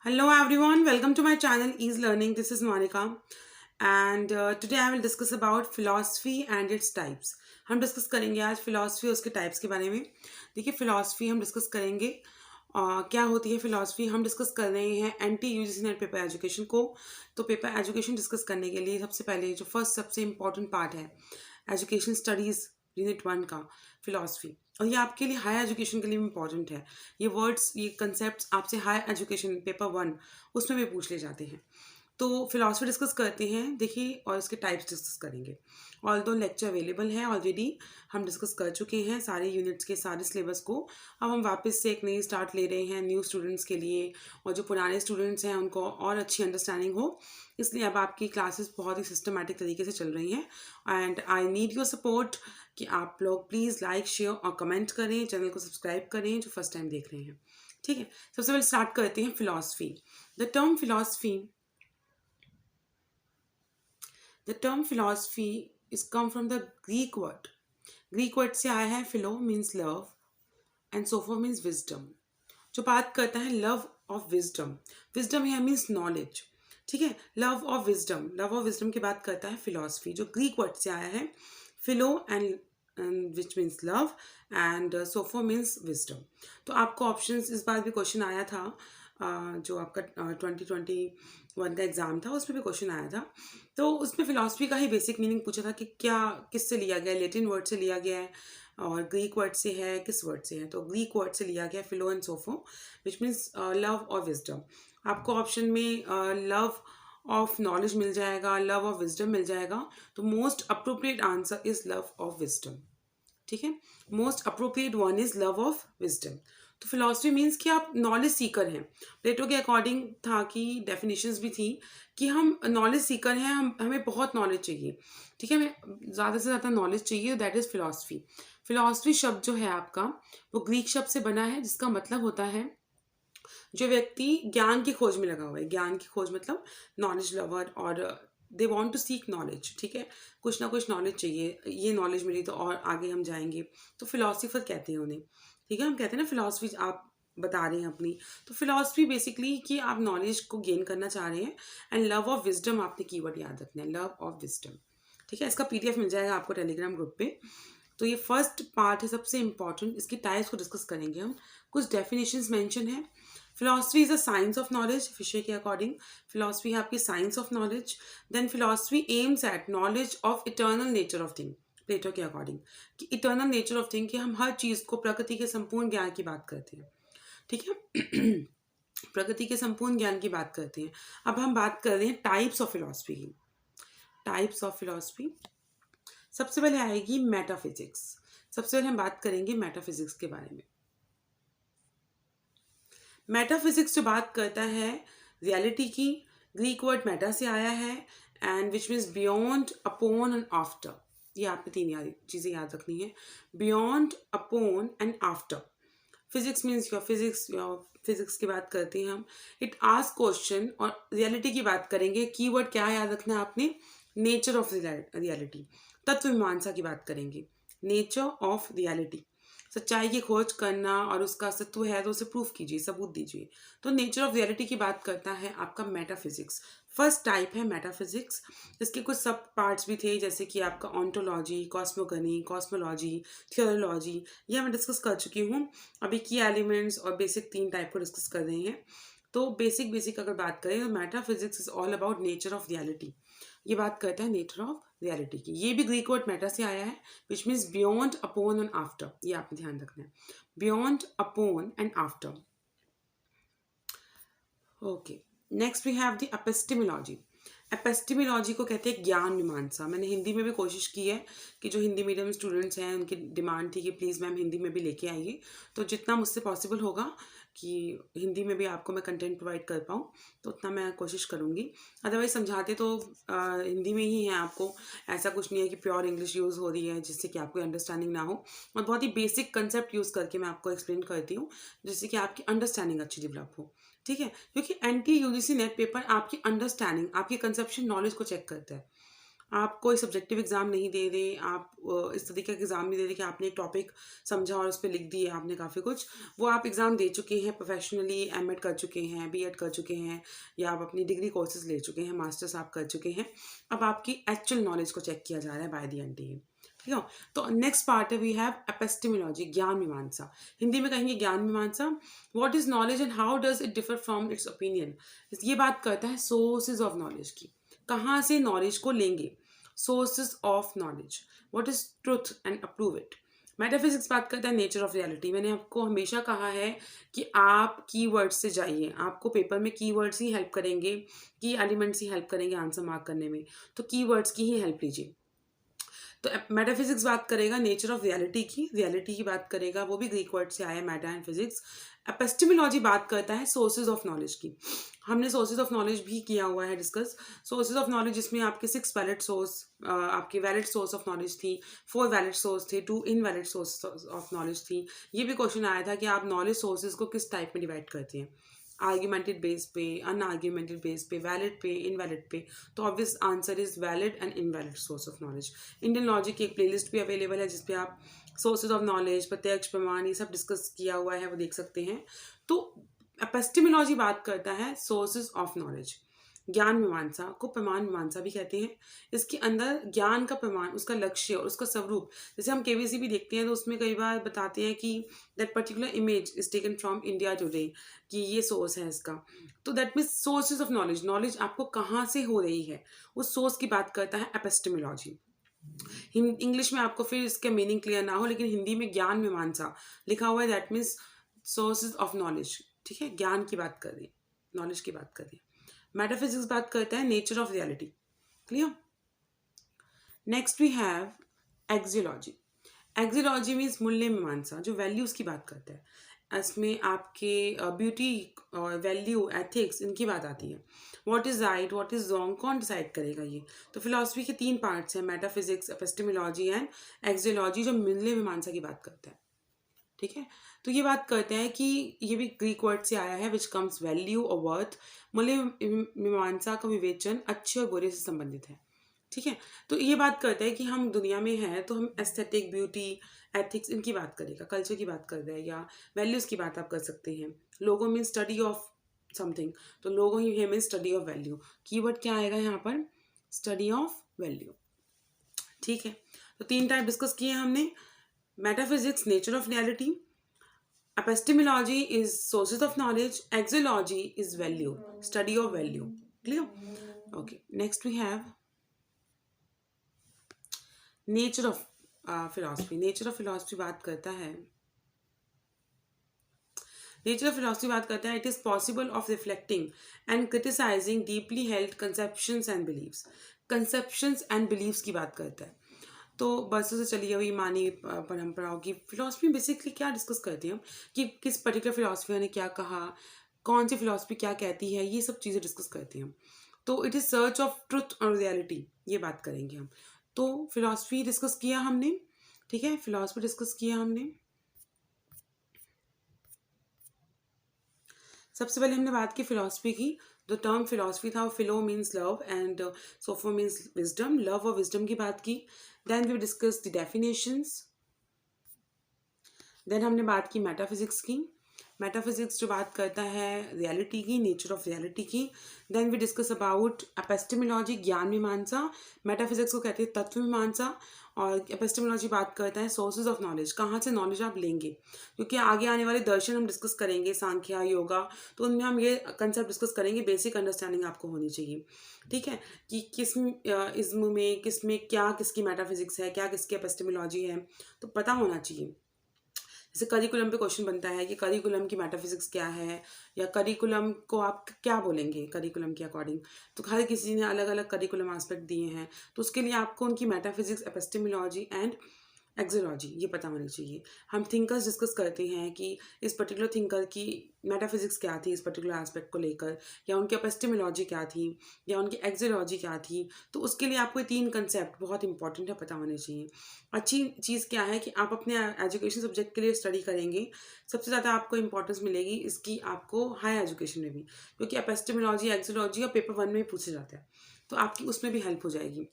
Hello everyone, welcome to my channel Ease Learning. This is Monica and today I will discuss about philosophy and its types. हम discuss करेंगे आज philosophy और उसके types के बारे में. देखिए फिलॉसफी हम डिस्कस करेंगे क्या होती है फिलॉसफी. हम डिस्कस कर रहे हैं anti UGC net paper education को. तो पेपर एजुकेशन डिस्कस करने के लिए सबसे पहले जो फर्स्ट सबसे इम्पॉर्टेंट पार्ट है एजुकेशन स्टडीज़ यूनिट 1 का फिलॉसफी. और ये आपके लिए हायर एजुकेशन के लिए भी इंपॉर्टेंट है. ये वर्ड्स ये कंसेप्ट आपसे हायर एजुकेशन पेपर 1 उसमें भी पूछ ले जाते हैं. तो फिलॉसफी डिस्कस करते हैं देखिए और इसके टाइप्स डिस्कस करेंगे. ऑल दो लेक्चर अवेलेबल है ऑलरेडी. हम डिस्कस कर चुके हैं सारे यूनिट्स के सारे सिलेबस को. अब हम वापस से एक नई स्टार्ट ले रहे हैं न्यू स्टूडेंट्स के लिए. और जो पुराने स्टूडेंट्स हैं उनको और अच्छी अंडरस्टैंडिंग हो, इसलिए अब आपकी क्लासेस बहुत ही सिस्टमेटिक तरीके से चल रही हैं. And I need your support कि आप लोग प्लीज़ लाइक शेयर और कमेंट करें, चैनल को सब्सक्राइब करें जो फर्स्ट टाइम देख रहे हैं. ठीक है, सबसे पहले स्टार्ट करते हैं philosophy. The term philosophy The term philosophy is come from the Greek word. Greek word से आया है. Philo means love and sopho means wisdom. जो बात करता है लव ऑफ विजडम. विजडम यहाँ मीन्स नॉलेज. ठीक है, love of wisdom. Love of wisdom की बात करता है फिलॉसफी जो ग्रीक वर्ड से आया है. Philo and which means love and sopho means wisdom. तो आपको ऑप्शंस इस बार भी क्वेश्चन आया था जो आपका 2021 का एग्ज़ाम था उसमें भी क्वेश्चन आया था. तो उसमें फिलॉसफी का ही बेसिक मीनिंग पूछा था कि क्या किससे लिया गया है. लेटिन वर्ड से लिया गया है और ग्रीक वर्ड से है, किस वर्ड से है. तो ग्रीक वर्ड से लिया गया philo and sopho which means love और विजडम. आपको ऑप्शन में लव ऑफ नॉलेज मिल जाएगा, लव ऑफ विजडम मिल जाएगा. तो most appropriate answer is love of wisdom. ठीक है, most appropriate one is love of wisdom. तो फिलॉसफी मीन्स कि आप नॉलेज सीकर हैं. प्लेटो के अकॉर्डिंग था कि डेफिनेशंस भी थी कि हम नॉलेज सीकर हैं, हमें बहुत नॉलेज चाहिए. ठीक है, हमें ज़्यादा से ज़्यादा नॉलेज चाहिए. That is philosophy. फिलॉसफी शब्द जो है आपका वो ग्रीक शब्द से बना है जिसका मतलब होता है जो व्यक्ति ज्ञान की खोज में लगा हुआ है. ज्ञान की खोज मतलब नॉलेज लवर और they want to seek knowledge. ठीक है, कुछ ना कुछ नॉलेज चाहिए. ये नॉलेज मिली तो और आगे हम जाएंगे. तो फिलोसफर कहते हैं उन्हें. ठीक है, हम कहते हैं ना फिलॉसफी आप बता रहे हैं अपनी. तो फिलॉसफी बेसिकली कि आप नॉलेज को गेन करना चाह रहे हैं. एंड लव ऑफ विजडम आपने कीवर्ड याद रखना है, लव ऑफ विजडम. ठीक है, इसका पीडीएफ मिल जाएगा आपको टेलीग्राम ग्रुप पे. तो ये फर्स्ट पार्ट है सबसे इंपॉर्टेंट. इसकी टाइप्स को डिस्कस करेंगे हम. कुछ डेफिनेशंस मेंशन है. Philosophy is a science of knowledge. विषय के अकॉर्डिंग फिलॉसफी है आपकी science of knowledge. Then philosophy aims at knowledge of eternal nature of thing. Plato के अकॉर्डिंग कि इटर्नल नेचर ऑफ थिंग कि हम हर चीज़ को प्रकृति के संपूर्ण ज्ञान की बात करते हैं. ठीक है प्रकृति के संपूर्ण ज्ञान की बात करते हैं. अब हम बात कर रहे हैं टाइप्स ऑफ फिलॉसफी की. टाइप्स ऑफ फिलॉसफी सबसे पहले आएगी मेटाफिजिक्स. सबसे पहले हम बात करेंगे मेटाफिजिक्स के बारे में. मेटाफिजिक्स जो बात करता है रियलिटी की, ग्रीक वर्ड मेटा से आया है and which means beyond, upon and after. ये आपने तीन चीज़ें याद रखनी है. Beyond, upon and after. Physics means your physics की बात करते हैं हम. It ask question. और रियलिटी की बात करेंगे. कीवर्ड क्या याद रखना है आपने, नेचर ऑफ रियलिटी. तत्व मीमांसा की बात करेंगे. नेचर ऑफ रियलिटी, सच्चाई की खोज करना और उसका सत्व है तो उसे प्रूफ कीजिए, सबूत दीजिए. तो नेचर ऑफ रियलिटी की बात करता है आपका मेटाफिजिक्स. फर्स्ट टाइप है मेटाफिजिक्स. इसके कुछ सब पार्ट्स भी थे जैसे कि आपका ऑन्टोलॉजी, कॉस्मोगनी, कॉस्मोलॉजी, थियोलॉजी. ये मैं डिस्कस कर चुकी हूँ. अभी की एलिमेंट्स और बेसिक 3 टाइप को डिस्कस कर रहे हैं. तो बेसिक अगर बात करें तो metaphysics is all about nature of reality. ये बात करता है नेचर ऑफ रियलिटी की. ये भी ग्रीक वर्ड मेटा से आया है which means beyond, upon and after. ये आपने ध्यान रखना है, beyond, upon and after. Okay, next we have the epistemology. Epistemology को कहते हैं ज्ञान मीमांसा. मैंने हिंदी में भी कोशिश की है कि जो हिंदी मीडियम स्टूडेंट्स हैं उनकी डिमांड थी कि प्लीज़ मैम हिंदी में भी लेके आइए. तो जितना मुझसे पॉसिबल होगा कि हिंदी में भी आपको मैं कंटेंट प्रोवाइड कर पाऊँ तो उतना मैं कोशिश करूँगी. अदरवाइज समझाते तो हिंदी में ही है आपको. ऐसा कुछ नहीं है कि प्योर इंग्लिश यूज़ हो रही है जिससे कि आपको अंडरस्टैंडिंग ना हो. और बहुत ही बेसिक कंसेप्ट यूज़ करके मैं आपको एक्सप्लेन करती हूँ जिससे कि आपकी अंडरस्टैंडिंग अच्छी डेवलप हो. ठीक है, क्योंकि एंटी यूजीसी नेट पेपर आपकी अंडरस्टैंडिंग, आपकी कंसेप्शन नॉलेज को चेक करता है. आप कोई सब्जेक्टिव एग्ज़ाम नहीं दे रहे, आप इस तरीके का एग्ज़ाम नहीं दे रहे कि आपने एक टॉपिक समझा और उस पे लिख दिए आपने काफ़ी कुछ। वो आप एग्ज़ाम दे चुके हैं, प्रोफेशनली एमएड कर चुके हैं, बीएड कर चुके हैं, या आप अपनी डिग्री कोर्सेज ले चुके हैं, मास्टर्स आप कर चुके हैं। अब आपकी एक्चुअल नॉलेज को चेक किया जा रहा है बाय द एनटीए। ठीक है। तो नेक्स्ट पार्ट है, वी हैव एपिस्टेमोलॉजी, ज्ञान मीमांसा। हिंदी में कहेंगे ज्ञान मीमांसा। What is knowledge and how does it differ from its opinion. ये बात करता है सोर्सेज ऑफ नॉलेज की, कहाँ से नॉलेज को लेंगे, sources of knowledge, what is truth and approve it. Metaphysics बात करता है नेचर ऑफ रियलिटी। मैंने आपको हमेशा कहा है कि आप कीवर्ड्स से जाइए, आपको पेपर में कीवर्ड्स ही हेल्प करेंगे, की एलिमेंट्स ही हेल्प करेंगे आंसर मार्क करने में, तो कीवर्ड्स की ही हेल्प लीजिए। तो मेटाफिजिक्स बात करेगा नेचर ऑफ रियलिटी की बात करेगा, वो भी ग्रीक वर्ड से आया है, मेटा एंड फिजिक्स। एपिस्टेमोलॉजी बात करता है सोर्सेज ऑफ नॉलेज की। हमने सोर्सेज ऑफ नॉलेज भी किया हुआ है डिस्कस। सोर्सेज ऑफ नॉलेज जिसमें आपके 6 वैलिड सोर्स, आपकी वैलिड सोर्स ऑफ नॉलेज थी, 4 वैलिड सोर्स थे, 2 इनवैलिड सोर्स ऑफ नॉलेज थी। ये भी क्वेश्चन आया था कि आप नॉलेज सोर्सेज को किस टाइप में डिवाइड करते हैं, आर्ग्यूमेंटेड बेस पे, अनआर्ग्यूमेंटेड बेस पे, वैलिड पे, इनवैलिड पे। तो obvious answer is valid and invalid source of knowledge. Indian logic की एक प्लेलिस्ट भी अवेलेबल है जिसपे आप सोर्सेज ऑफ नॉलेज, प्रत्यक्ष, प्रमाण, ये सब डिस्कस किया हुआ है, वो देख सकते हैं। तो एपिस्टेमोलॉजी बात करता है सोर्सेज ऑफ नॉलेज। ज्ञान मीमांसा को प्रमाण मीमांसा भी कहते हैं। इसके अंदर ज्ञान का प्रमाण, उसका लक्ष्य और उसका स्वरूप, जैसे हम केबीसी भी देखते हैं तो उसमें कई बार बताते हैं कि that particular image is taken from India today, कि ये सोर्स है इसका। तो that means sources of knowledge, knowledge आपको कहाँ से हो रही है, उस सोर्स की बात करता है एपिस्टेमोलॉजी। इंग्लिश में आपको फिर इसका मीनिंग क्लियर ना हो, लेकिन हिंदी में ज्ञान मीमांसा लिखा हुआ है, that means sources of knowledge. ठीक है, ज्ञान की बात कर रही है, नॉलेज की बात कर रही है। मेटाफिजिक्स बात करता है nature of reality. Clear. Next we have axiology. Axiology means मूल्य मीमांसा, जो वैल्यूज की बात करता है। इसमें आपके ब्यूटी और वैल्यू, एथिक्स, इनकी बात आती है। What is right, what is wrong, कौन डिसाइड करेगा ये। तो फिलॉसफी के 3 पार्ट्स हैं, मेटाफिजिक्स, एपिस्टेमोलॉजी एंड एक्सियोलॉजी, जो मूल्य मीमांसा की बात करता है। ठीक है। तो ये बात करते हैं कि ये भी ग्रीक वर्ड से आया है, विच कम्स वैल्यू और वर्थ। मूल्य मीमांसा का विवेचन अच्छे और बुरे से संबंधित है। ठीक है। तो ये बात करता है कि हम दुनिया में हैं तो हम एस्थेटिक, ब्यूटी, एथिक्स, इनकी बात करेगा, कल्चर की बात कर रहे हैं, या वैल्यूज की बात आप कर सकते हैं। लोगो मीन स्टडी ऑफ समथिंग, तो लोगो ही है mean study of value. Keyword क्या आएगा यहाँ पर, स्टडी ऑफ वैल्यू। ठीक है। तो 3 टाइप डिस्कस किए हमने। Metaphysics, nature of reality, epistemology is sources of knowledge, axiology is value, study of value. Clear? Okay, next we have nature of philosophy. Nature of philosophy बात करता है, nature of philosophy बात करता है, it is possible of reflecting and criticising deeply held conceptions and beliefs. Conceptions and beliefs की बात करता है। तो बरसों से चली हुई मानी परंपराओं की फिलोसफी बेसिकली क्या डिस्कस करती है हम, कि किस पर्टिकुलर फिलोसफर ने क्या कहा, कौन सी फिलोसफी क्या कहती है, ये सब चीज़ें डिस्कस करती हैं हम। तो it is search of truth और रियलिटी, ये बात करेंगे हम। तो फिलोसफी डिस्कस किया हमने। ठीक है, फिलोसफी डिस्कस किया हमने। सबसे पहले हमने बात की फिलोसफी की। जो टर्म फिलोसफी था वो philo means love and sopho means wisdom, love और विजडम की बात की। Then we discuss the definitions. Then हमने बात की मेटाफिजिक्स की। मेटाफिजिक्स जो बात करता है रियलिटी की, नेचर ऑफ रियलिटी की। Then we discuss about epistemology, ज्ञान मीमांसा। मेटाफिजिक्स को कहते हैं तत्व मीमांसा, और एपिस्टेमोलॉजी बात करता है सोर्सेज ऑफ नॉलेज, कहाँ से नॉलेज आप लेंगे। क्योंकि आगे आने वाले दर्शन हम डिस्कस करेंगे, सांख्या, योगा, तो उनमें हम ये कंसेप्ट डिस्कस करेंगे। बेसिक अंडरस्टैंडिंग आपको होनी चाहिए। ठीक है, कि किस इज्म में, किस में क्या किसकी मेटाफिजिक्स है, क्या किसकी एपिस्टेमोलॉजी है, तो पता होना चाहिए। जैसे करिकुलम पे क्वेश्चन बनता है कि करिकुलम की मेटाफिजिक्स क्या है, या करिकुलम को आप क्या बोलेंगे करिकुलम के अकॉर्डिंग। तो हर किसी ने अलग अलग करिकुलम एस्पेक्ट दिए हैं, तो उसके लिए आपको उनकी मेटाफिजिक्स, एपिस्टेमोलॉजी एंड एक्सोलॉजी ये पता होनी चाहिए। हम थिंकर्स डिस्कस करते हैं कि इस पर्टिकुलर थिंकर की मेटाफिजिक्स क्या थी इस पर्टिकुलर एस्पेक्ट को लेकर, या उनकी एपिस्टेमोलॉजी क्या थी, या उनकी एक्सोलॉजी क्या थी। तो उसके लिए आपको ये 3 कंसेप्ट बहुत इंपॉर्टेंट है, पता होने चाहिए। अच्छी चीज़ क्या है कि आप अपने एजुकेशन सब्जेक्ट के लिए स्टडी करेंगे, सबसे ज़्यादा आपको इंपॉर्टेंस मिलेगी इसकी आपको हाई एजुकेशन में भी, क्योंकि एपिस्टेमोलॉजी, एक्सोलॉजी और पेपर 1 में भी पूछा जाता है, तो आपकी उसमें भी हेल्प हो जाएगी।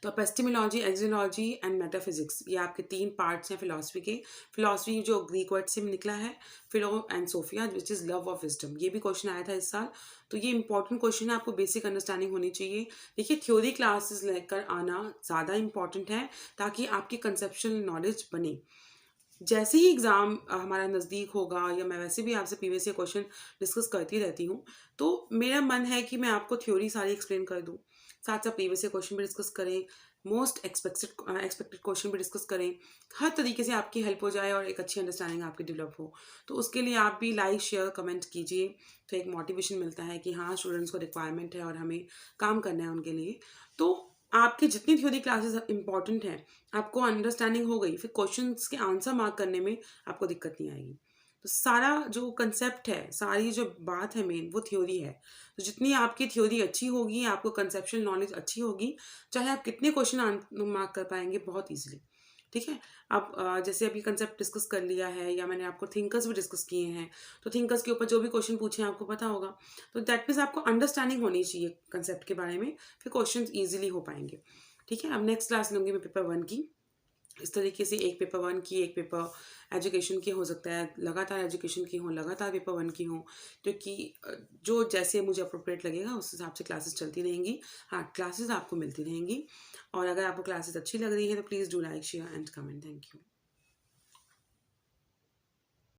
तो एपिस्टेमोलॉजी, एक्सियोलॉजी एंड मेटाफिजिक्स, ये आपके 3 पार्ट्स हैं फिलॉसफी के। फिलॉसफी जो ग्रीक वर्ड से निकला है, philo and sophia which is love of wisdom. ये भी क्वेश्चन आया था इस साल, तो ये इंपॉर्टेंट क्वेश्चन है, आपको बेसिक अंडरस्टैंडिंग होनी चाहिए। देखिए थ्योरी क्लासेस लेकर आना ज़्यादा इंपॉर्टेंट है ताकि आपकी कंसेप्शनल नॉलेज बने। जैसे ही एग्ज़ाम हमारा नज़दीक होगा, या मैं वैसे भी आपसे प्रीवियस ईयर क्वेश्चन डिस्कस करती रहती हूँ, तो मेरा मन है कि मैं आपको थ्योरी सारी एक्सप्लेन कर दूँ, साथ साथ प्रीवियस ईयर क्वेश्चन भी डिस्कस करें, मोस्ट एक्सपेक्टेड क्वेश्चन भी डिस्कस करें, हर तरीके से आपकी हेल्प हो जाए और एक अच्छी अंडरस्टैंडिंग आपकी डेवलप हो। तो उसके लिए आप भी लाइक शेयर कमेंट कीजिए, तो एक मोटिवेशन मिलता है कि हाँ स्टूडेंट्स को रिक्वायरमेंट है और हमें काम करना है उनके लिए। तो आपकी जितनी थ्योरी क्लासेस इंपॉर्टेंट हैं, आपको अंडरस्टैंडिंग हो गई, फिर क्वेश्चंस के आंसर मार्क करने में आपको दिक्कत नहीं आएगी। तो सारा जो कंसेप्ट है, सारी जो बात है मेन, वो थ्योरी है। तो जितनी आपकी थ्योरी अच्छी होगी, आपको कंसेप्चुअल नॉलेज अच्छी होगी, चाहे आप कितने क्वेश्चन मार्क कर पाएंगे बहुत ईजिली। ठीक है। अब जैसे अभी कंसेप्ट डिस्कस कर लिया है, या मैंने आपको थिंकर्स भी डिस्कस किए हैं, तो थिंकर्स के ऊपर जो भी क्वेश्चन पूछे हैं आपको पता होगा। तो दैट मीन्स आपको अंडरस्टैंडिंग होनी चाहिए कंसेप्ट के बारे में, फिर क्वेश्चन ईजिली हो पाएंगे। ठीक है। अब नेक्स्ट क्लास लूँगी मैं पेपर 1 की। इस तरीके से एक पेपर 1 की, एक पेपर एजुकेशन की हो सकता है, लगातार एजुकेशन की हो, लगातार पेपर 1 की हो, क्योंकि जो जैसे मुझे अप्रोप्रिएट लगेगा उस हिसाब से क्लासेस चलती रहेंगी। हाँ, क्लासेस आपको मिलती रहेंगी। और अगर आपको क्लासेस अच्छी लग रही है तो please do like share and comment. Thank you.